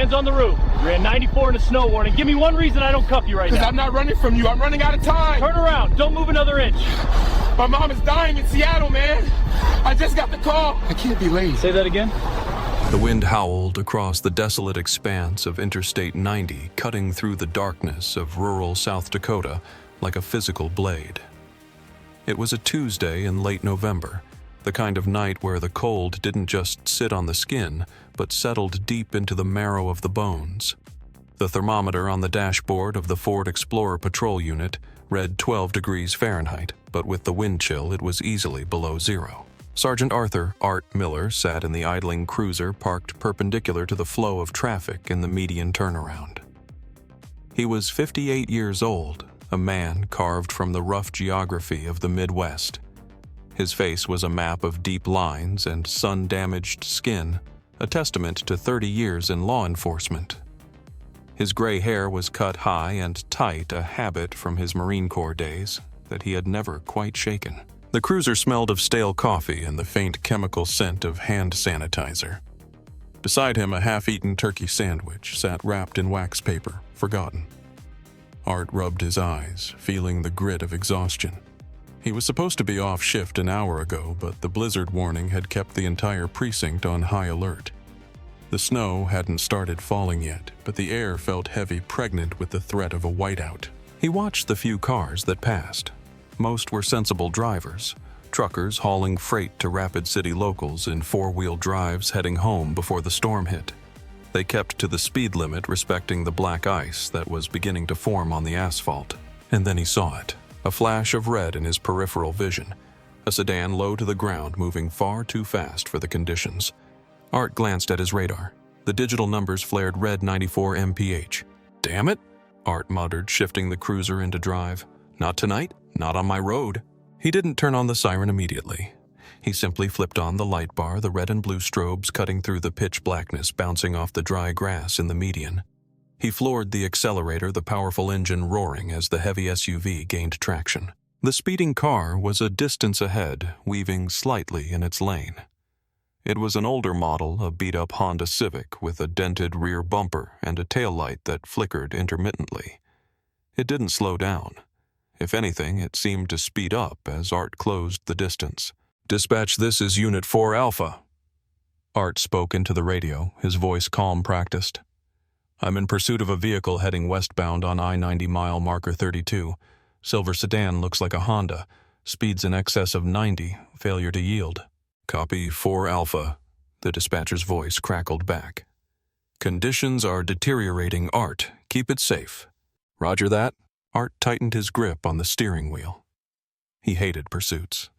Hands on the roof. Ran 94 in a snow warning. Give me one reason I don't cuff you right now. Because I'm not running from you. I'm running out of time. Turn around. Don't move another inch. My mom is dying in Seattle, man. I just got the call. I can't be late. Say that again. The wind howled across the desolate expanse of Interstate 90, cutting through the darkness of rural South Dakota like a physical blade. It was a Tuesday in late November, the kind of night where the cold didn't just sit on the skin, but settled deep into the marrow of the bones. The thermometer on the dashboard of the Ford Explorer patrol unit read 12 degrees Fahrenheit, but with the wind chill it was easily below zero. Sergeant Arthur "Art" Miller sat in the idling cruiser parked perpendicular to the flow of traffic in the median turnaround. He was 58 years old, a man carved from the rough geography of the Midwest. His face was a map of deep lines and sun-damaged skin, a testament to 30 years in law enforcement. His gray hair was cut high and tight, a habit from his Marine Corps days that he had never quite shaken. The cruiser smelled of stale coffee and the faint chemical scent of hand sanitizer. Beside him, a half-eaten turkey sandwich sat wrapped in wax paper, forgotten. Art rubbed his eyes, feeling the grit of exhaustion. He was supposed to be off shift an hour ago, but the blizzard warning had kept the entire precinct on high alert. The snow hadn't started falling yet, but the air felt heavy, pregnant with the threat of a whiteout. He watched the few cars that passed. Most were sensible drivers, truckers hauling freight to Rapid City locals in four-wheel drives heading home before the storm hit. They kept to the speed limit, respecting the black ice that was beginning to form on the asphalt. And then he saw it, a flash of red in his peripheral vision, a sedan low to the ground moving far too fast for the conditions. Art glanced at his radar. The digital numbers flared red 94 mph. "Damn it," Art muttered, shifting the cruiser into drive. "Not tonight, not on my road." He didn't turn on the siren immediately. He simply flipped on the light bar, the red and blue strobes cutting through the pitch blackness bouncing off the dry grass in the median. He floored the accelerator, the powerful engine roaring as the heavy SUV gained traction. The speeding car was a distance ahead, weaving slightly in its lane. It was an older model, a beat-up Honda Civic with a dented rear bumper and a taillight that flickered intermittently. It didn't slow down. If anything, it seemed to speed up as Art closed the distance. "Dispatch, this is Unit 4 Alpha." Art spoke into the radio, his voice calm, practiced. "I'm in pursuit of a vehicle heading westbound on I-90 mile marker 32. Silver sedan, looks like a Honda. Speeds in excess of 90, failure to yield." "Copy 4 Alpha," the dispatcher's voice crackled back. "Conditions are deteriorating, Art. Keep it safe." "Roger that." Art tightened his grip on the steering wheel. He hated pursuits.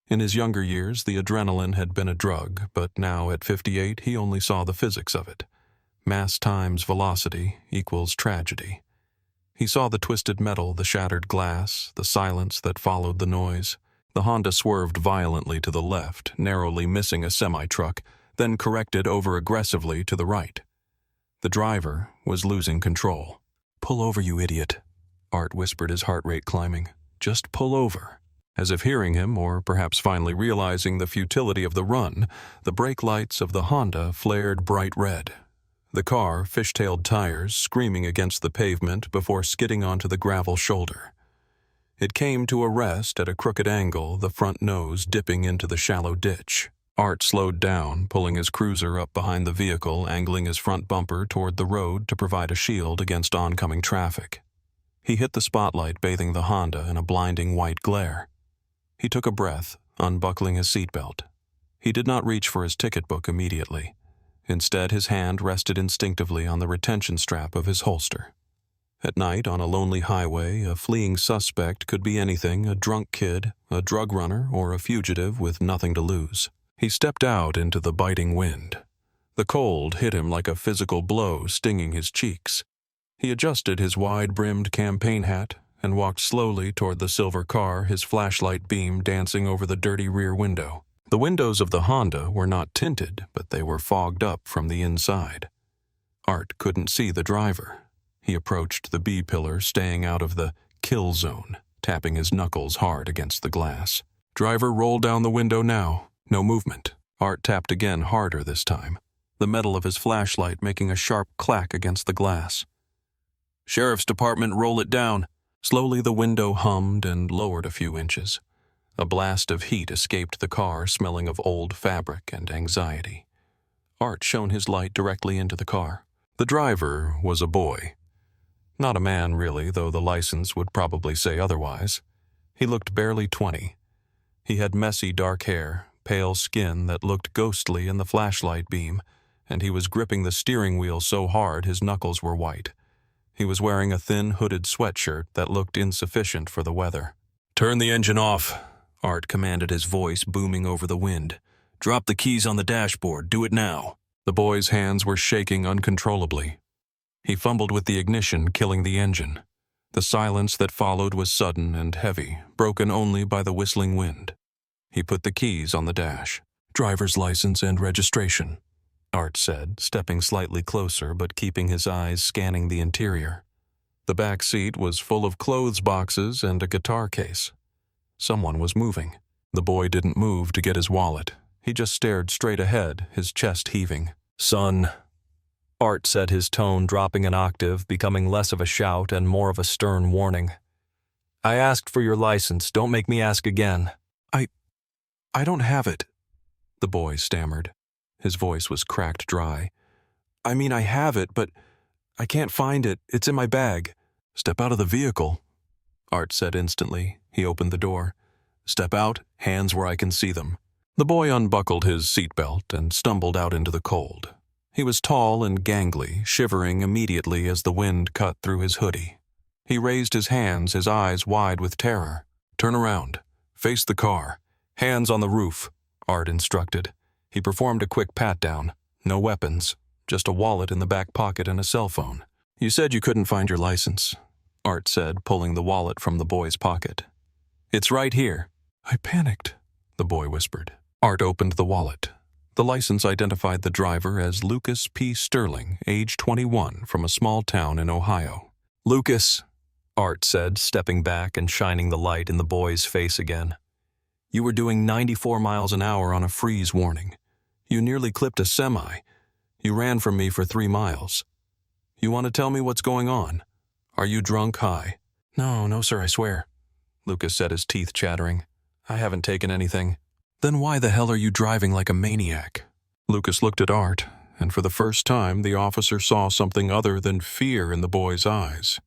In his younger years, the adrenaline had been a drug, but now at 58, he only saw the physics of it. Mass times velocity equals tragedy. He saw the twisted metal, the shattered glass, the silence that followed the noise. The Honda swerved violently to the left, narrowly missing a semi-truck, then corrected over-aggressively to the right. The driver was losing control. "Pull over, you idiot," Art whispered, his heart rate climbing. "Just pull over." As if hearing him, or perhaps finally realizing the futility of the run, the brake lights of the Honda flared bright red. The car fishtailed tires, screaming against the pavement before skidding onto the gravel shoulder. It came to a rest at a crooked angle, the front nose dipping into the shallow ditch. Art slowed down, pulling his cruiser up behind the vehicle, angling his front bumper toward the road to provide a shield against oncoming traffic. He hit the spotlight bathing the Honda in a blinding white glare. He took a breath, unbuckling his seatbelt. He did not reach for his ticket book immediately. Instead, his hand rested instinctively on the retention strap of his holster. At night, on a lonely highway, a fleeing suspect could be anything: a drunk kid, a drug runner, or a fugitive with nothing to lose. He stepped out into the biting wind. The cold hit him like a physical blow, stinging his cheeks. He adjusted his wide-brimmed campaign hat and walked slowly toward the silver car, his flashlight beam dancing over the dirty rear window. The windows of the Honda were not tinted, but they were fogged up from the inside. Art couldn't see the driver. He approached the B-pillar, staying out of the kill zone, tapping his knuckles hard against the glass. "Driver, roll down the window now. No movement." Art tapped again, harder this time. the metal of his flashlight making a sharp clack against the glass. "Sheriff's Department, roll it down." Slowly the window hummed and lowered a few inches. A blast of heat escaped the car, smelling of old fabric and anxiety. Art shone his light directly into the car. The driver was a boy. Not a man, really, though the license would probably say otherwise. He looked barely 20. He had messy dark hair, pale skin that looked ghostly in the flashlight beam, and he was gripping the steering wheel so hard his knuckles were white. He was wearing a thin hooded sweatshirt that looked insufficient for the weather. "Turn the engine off," Art commanded, his voice booming over the wind. "Drop the keys on the dashboard. Do it now." The boy's hands were shaking uncontrollably. He fumbled with the ignition, killing the engine. The silence that followed was sudden and heavy, broken only by the whistling wind. He put the keys on the dash. "Driver's license and registration," Art said, stepping slightly closer but keeping his eyes scanning the interior. The back seat was full of clothes boxes and a guitar case. Someone was moving. The boy didn't move to get his wallet. He just stared straight ahead, his chest heaving. "Son," Art said, his tone dropping an octave, becoming less of a shout and more of a stern warning. "I asked for your license. Don't make me ask again." I don't have it," the boy stammered. His voice was cracked dry. "I mean, I have it, but I can't find it. It's in my bag." "Step out of the vehicle," Art said instantly. He opened the door. "Step out, hands where I can see them." The boy unbuckled his seatbelt and stumbled out into the cold. He was tall and gangly, shivering immediately as the wind cut through his hoodie. He raised his hands, his eyes wide with terror. "Turn around. Face the car. Hands on the roof," Art instructed. He performed a quick pat-down. No weapons, just a wallet in the back pocket and a cell phone. "You said you couldn't find your license," Art said, pulling the wallet from the boy's pocket. "It's right here." "I panicked," the boy whispered. Art opened the wallet. The license identified the driver as Lucas P. Sterling, age 21, from a small town in Ohio. "Lucas," Art said, stepping back and shining the light in the boy's face again. "You were doing 94 miles an hour on a freeze warning. You nearly clipped a semi. You ran from me for 3 miles. You want to tell me what's going on? Are you drunk high?" No, sir, I swear," Lucas said, his teeth chattering. "I haven't taken anything." "Then why the hell are you driving like a maniac?" Lucas looked at Art, and for the first time the officer saw something other than fear in the boy's eyes.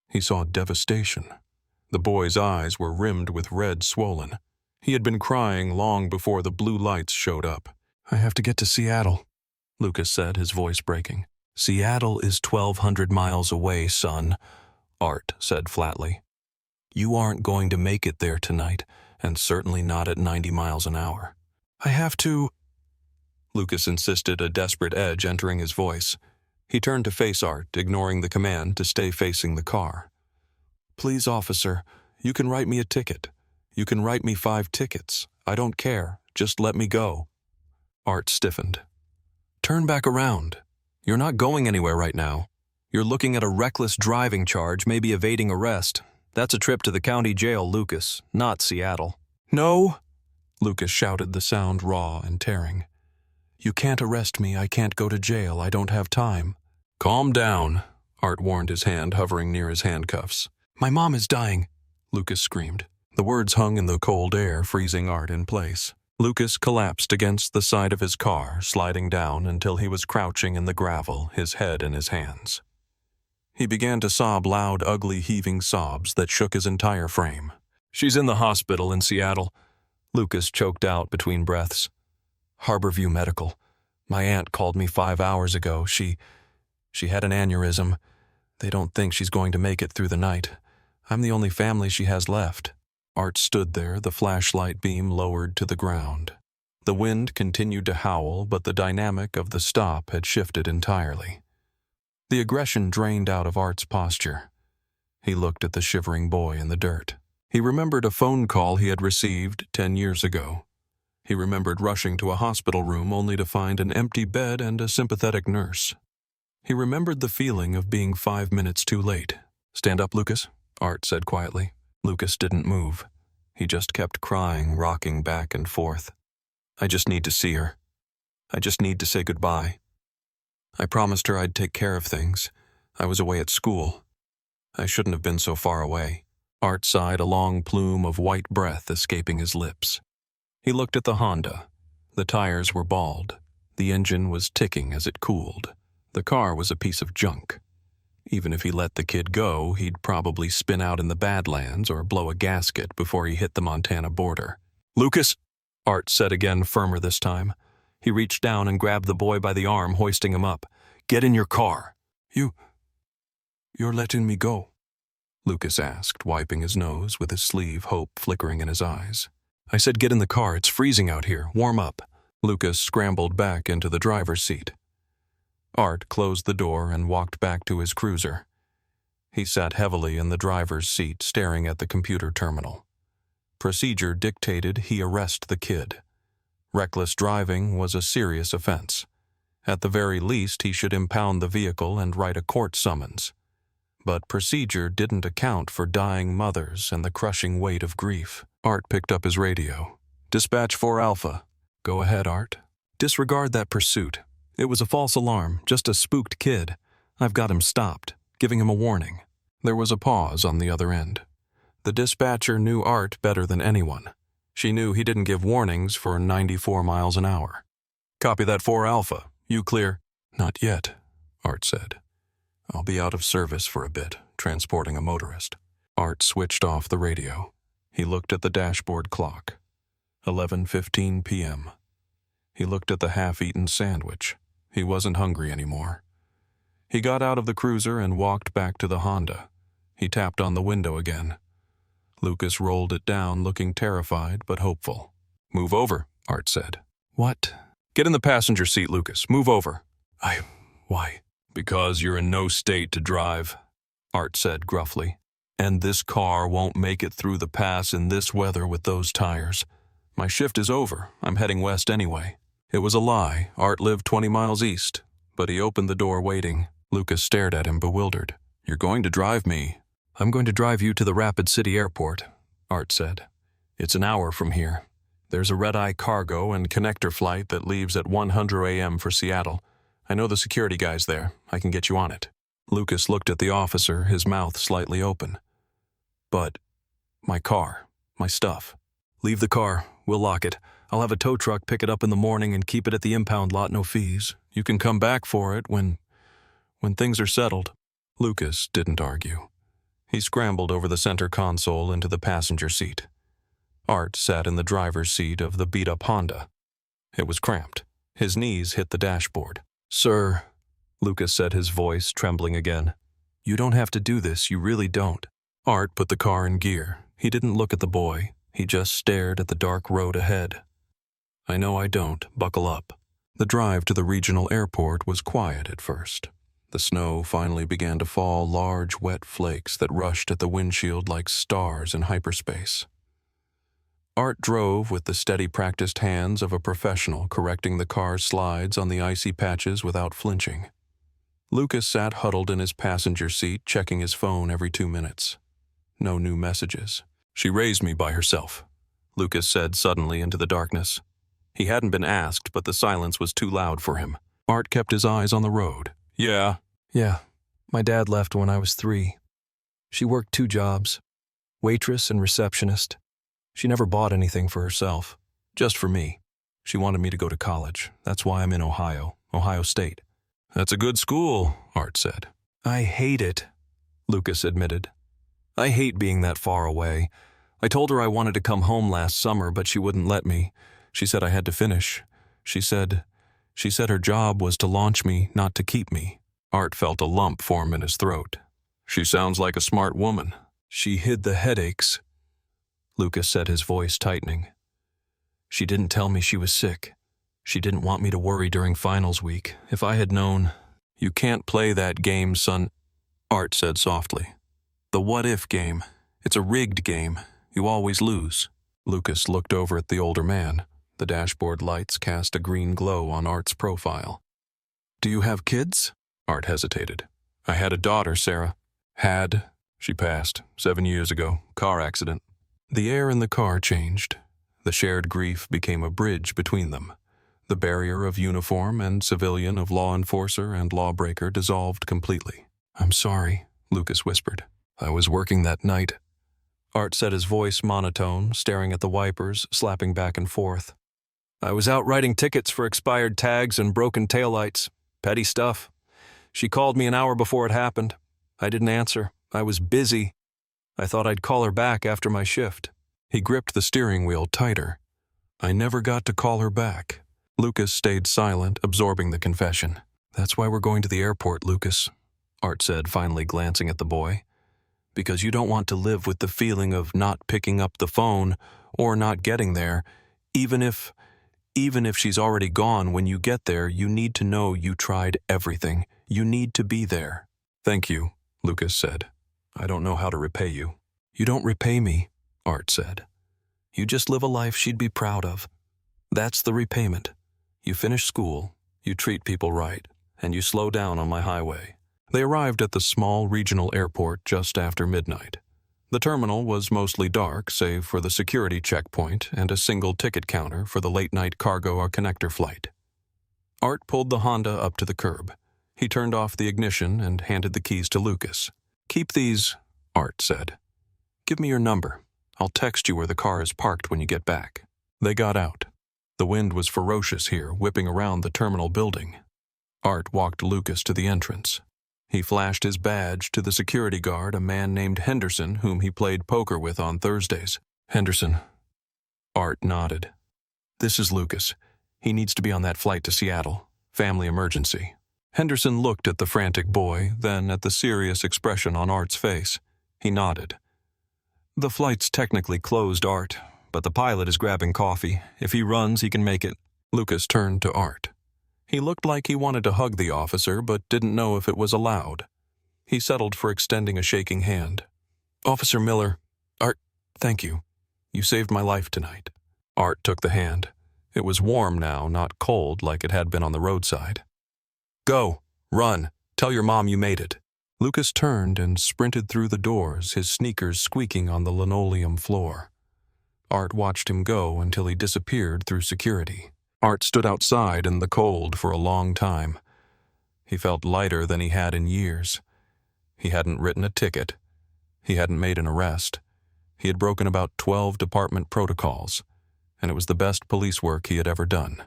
He saw devastation. The boy's eyes were rimmed with red swollen. He had been crying long before the blue lights showed up. "I have to get to Seattle," Lucas said, his voice breaking. "Seattle is 1,200 miles away, son," Art said flatly. "You aren't going to make it there tonight, and certainly not at 90 miles an hour." "I have to," Lucas insisted, a desperate edge entering his voice. He turned to face Art, ignoring the command to stay facing the car. "Please, officer, you can write me a ticket. You can write me 5 tickets. I don't care. Just let me go." Art stiffened. "Turn back around. You're not going anywhere right now. You're looking at a reckless driving charge, maybe evading arrest. That's a trip to the county jail, Lucas, not Seattle." "No!" Lucas shouted, the sound raw and tearing. "You can't arrest me. I can't go to jail. I don't have time." "Calm down," Art warned, his hand hovering near his handcuffs. "My mom is dying," Lucas screamed. The words hung in the cold air, freezing Art in place. Lucas collapsed against the side of his car, sliding down until he was crouching in the gravel, his head in his hands. He began to sob loud, ugly, heaving sobs that shook his entire frame. "She's in the hospital in Seattle," Lucas choked out between breaths. "Harborview Medical. My aunt called me 5 hours ago. She had an aneurysm. They don't think she's going to make it through the night. I'm the only family she has left." Art stood there, the flashlight beam lowered to the ground. The wind continued to howl, but the dynamic of the stop had shifted entirely. The aggression drained out of Art's posture. He looked at the shivering boy in the dirt. He remembered a phone call he had received 10 years ago. He remembered rushing to a hospital room only to find an empty bed and a sympathetic nurse. He remembered the feeling of being 5 minutes too late. "Stand up, Lucas," Art said quietly. Lucas didn't move. He just kept crying, rocking back and forth. "I just need to see her. I just need to say goodbye." I promised her I'd take care of things. I was away at school. I shouldn't have been so far away. Art sighed, a long plume of white breath escaping his lips. He looked at the Honda. The tires were bald. The engine was ticking as it cooled. The car was a piece of junk. Even if he let the kid go, he'd probably spin out in the Badlands or blow a gasket before he hit the Montana border. "Lucas," Art said again, firmer this time. He reached down and grabbed the boy by the arm, hoisting him up. "Get in your car." You're letting me go?" Lucas asked, wiping his nose with his sleeve, hope flickering in his eyes. "I said get in the car. It's freezing out here. Warm up." Lucas scrambled back into the driver's seat. Art closed the door and walked back to his cruiser. He sat heavily in the driver's seat, staring at the computer terminal. Procedure dictated he arrest the kid. Reckless driving was a serious offense. At the very least, he should impound the vehicle and write a court summons. But procedure didn't account for dying mothers and the crushing weight of grief. Art picked up his radio. "Dispatch 4 Alpha. Go ahead, Art. Disregard that pursuit. It was a false alarm, just a spooked kid. I've got him stopped, giving him a warning." There was a pause on the other end. The dispatcher knew Art better than anyone. She knew he didn't give warnings for 94 miles an hour. "Copy that 4 Alpha. You clear?" "Not yet," Art said. "I'll be out of service for a bit, transporting a motorist." Art switched off the radio. He looked at the dashboard clock. 11:15 p.m. He looked at the half-eaten sandwich. He wasn't hungry anymore. He got out of the cruiser and walked back to the Honda. He tapped on the window again. Lucas rolled it down, looking terrified but hopeful. "Move over," Art said. "What?" "Get in the passenger seat, Lucas. Move over." Why?" "Because you're in no state to drive," Art said gruffly. "And this car won't make it through the pass in this weather with those tires. My shift is over. I'm heading west anyway." It was a lie. Art lived 20 miles east, but he opened the door waiting. Lucas stared at him, bewildered. "You're going to drive me?" "I'm going to drive you to the Rapid City Airport," Art said. "It's an hour from here. There's a red-eye cargo and connector flight that leaves at 1:00 a.m. for Seattle. I know the security guys there. I can get you on it." Lucas looked at the officer, his mouth slightly open. "But my car, my stuff." "Leave the car. We'll lock it. I'll have a tow truck pick it up in the morning and keep it at the impound lot, no fees. You can come back for it when things are settled." Lucas didn't argue. He scrambled over the center console into the passenger seat. Art sat in the driver's seat of the beat-up Honda. It was cramped. His knees hit the dashboard. "Sir," Lucas said, his voice trembling again. "You don't have to do this, you really don't." Art put the car in gear. He didn't look at the boy. He just stared at the dark road ahead. "I know I don't. Buckle up." The drive to the regional airport was quiet at first. The snow finally began to fall, large, wet flakes that rushed at the windshield like stars in hyperspace. Art drove with the steady, practiced hands of a professional, correcting the car's slides on the icy patches without flinching. Lucas sat huddled in his passenger seat, checking his phone every 2 minutes. No new messages. "She raised me by herself," Lucas said suddenly into the darkness. He hadn't been asked, but the silence was too loud for him. Art kept his eyes on the road. "Yeah." "Yeah. My dad left when I was 3. She worked 2 jobs, waitress and receptionist. She never bought anything for herself, just for me. She wanted me to go to college. That's why I'm in Ohio State." "That's a good school," Art said. "I hate it," Lucas admitted. "I hate being that far away. I told her I wanted to come home last summer, but she wouldn't let me. She said I had to finish. She said her job was to launch me, not to keep me." Art felt a lump form in his throat. "She sounds like a smart woman." "She hid the headaches," Lucas said, his voice tightening. "She didn't tell me she was sick. She didn't want me to worry during finals week. If I had known..." "You can't play that game, son," Art said softly. "The what-if game. It's a rigged game. You always lose." Lucas looked over at the older man. The dashboard lights cast a green glow on Art's profile. "Do you have kids?" Art hesitated. "I had a daughter, Sarah." "Had?" "She passed 7 years ago. Car accident." The air in the car changed. The shared grief became a bridge between them. The barrier of uniform and civilian, of law enforcer and lawbreaker dissolved completely. "I'm sorry," Lucas whispered. "I was working that night." Art said, his voice monotone, staring at the wipers, slapping back and forth. "I was out writing tickets for expired tags and broken taillights. Petty stuff. She called me an hour before it happened. I didn't answer. I was busy. I thought I'd call her back after my shift." He gripped the steering wheel tighter. "I never got to call her back." Lucas stayed silent, absorbing the confession. "That's why we're going to the airport, Lucas," Art said, finally glancing at the boy. "Because you don't want to live with the feeling of not picking up the phone or not getting there. Even if she's already gone when you get there, you need to know you tried everything. You need to be there." "Thank you," Lucas said. "I don't know how to repay you." "You don't repay me," Art said. "You just live a life she'd be proud of. That's the repayment. You finish school, you treat people right, and you slow down on my highway." They arrived at the small regional airport just after midnight. The terminal was mostly dark, save for the security checkpoint and a single ticket counter for the late-night cargo or connector flight. Art pulled the Honda up to the curb. He turned off the ignition and handed the keys to Lucas. "Keep these," Art said. "Give me your number. I'll text you where the car is parked when you get back." They got out. The wind was ferocious here, whipping around the terminal building. Art walked Lucas to the entrance. He flashed his badge to the security guard, a man named Henderson, whom he played poker with on Thursdays. "Henderson." Art nodded. "This is Lucas. He needs to be on that flight to Seattle. Family emergency." Henderson looked at the frantic boy, then at the serious expression on Art's face. He nodded. "The flight's technically closed, Art, but the pilot is grabbing coffee. If he runs, he can make it." Lucas turned to Art. He looked like he wanted to hug the officer, but didn't know if it was allowed. He settled for extending a shaking hand. "Officer Miller, Art, thank you. You saved my life tonight." Art took the hand. It was warm now, not cold like it had been on the roadside. "Go, run, tell your mom you made it." Lucas turned and sprinted through the doors, his sneakers squeaking on the linoleum floor. Art watched him go until he disappeared through security. Art stood outside in the cold for a long time. He felt lighter than he had in years. He hadn't written a ticket. He hadn't made an arrest. He had broken about 12 department protocols, and it was the best police work he had ever done.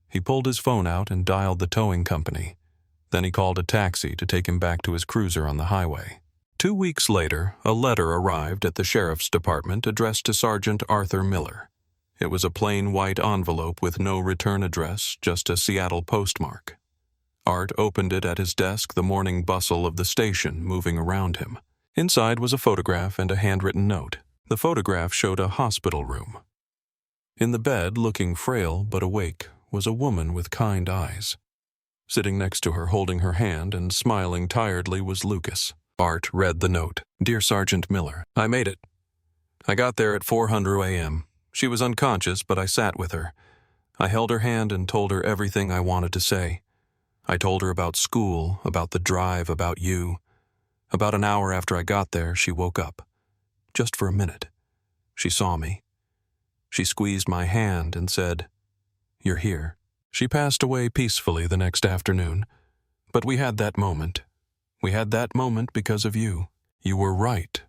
He pulled his phone out and dialed the towing company. Then he called a taxi to take him back to his cruiser on the highway. 2 weeks later, a letter arrived at the sheriff's department addressed to Sergeant Arthur Miller. It was a plain white envelope with no return address, just a Seattle postmark. Art opened it at his desk, the morning bustle of the station moving around him. Inside was a photograph and a handwritten note. The photograph showed a hospital room. In the bed, looking frail but awake, was a woman with kind eyes. Sitting next to her, holding her hand and smiling tiredly, was Lucas. Art read the note. "Dear Sergeant Miller, I made it. I got there at 4:00 a.m. She was unconscious, but I sat with her. I held her hand and told her everything I wanted to say. I told her about school, about the drive, about you. About an hour after I got there, she woke up. Just for a minute. She saw me. She squeezed my hand and said, 'You're here.' She passed away peacefully the next afternoon. But we had that moment. We had that moment because of you. You were right.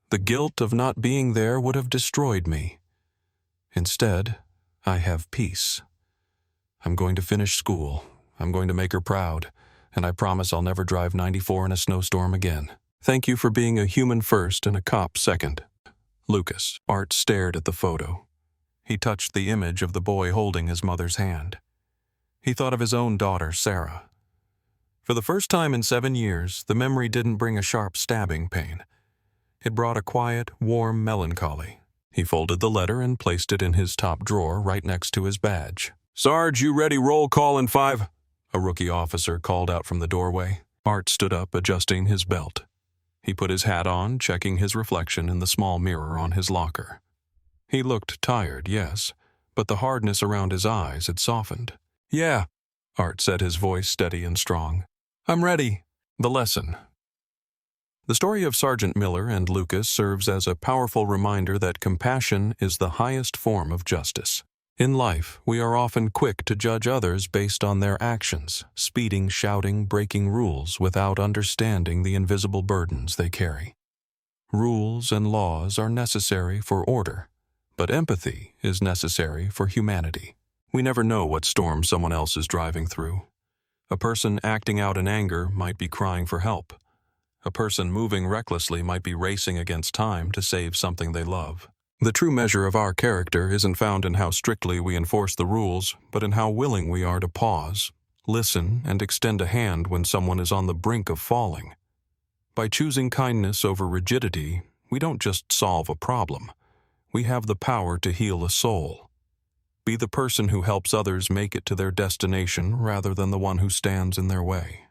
The guilt of not being there would have destroyed me. Instead, I have peace. I'm going to finish school. I'm going to make her proud. And I promise I'll never drive 94 in a snowstorm again. Thank you for being a human first and a cop second." Lucas. Art stared at the photo. He touched the image of the boy holding his mother's hand. He thought of his own daughter, Sarah. For the first time in 7 years, the memory didn't bring a sharp stabbing pain. It brought a quiet, warm melancholy. He folded the letter and placed it in his top drawer right next to his badge. "Sarge, you ready? Roll call in 5. A rookie officer called out from the doorway. Art stood up, adjusting his belt. He put his hat on, checking his reflection in the small mirror on his locker. He looked tired, yes, but the hardness around his eyes had softened. "Yeah," Art said, his voice steady and strong. "I'm ready." The lesson. The story of Sergeant Miller and Lucas serves as a powerful reminder that compassion is the highest form of justice. In life, we are often quick to judge others based on their actions, speeding, shouting, breaking rules without understanding the invisible burdens they carry. Rules and laws are necessary for order, but empathy is necessary for humanity. We never know what storm someone else is driving through. A person acting out in anger might be crying for help. A person moving recklessly might be racing against time to save something they love. The true measure of our character isn't found in how strictly we enforce the rules, but in how willing we are to pause, listen, and extend a hand when someone is on the brink of falling. By choosing kindness over rigidity, we don't just solve a problem. We have the power to heal a soul. Be the person who helps others make it to their destination rather than the one who stands in their way.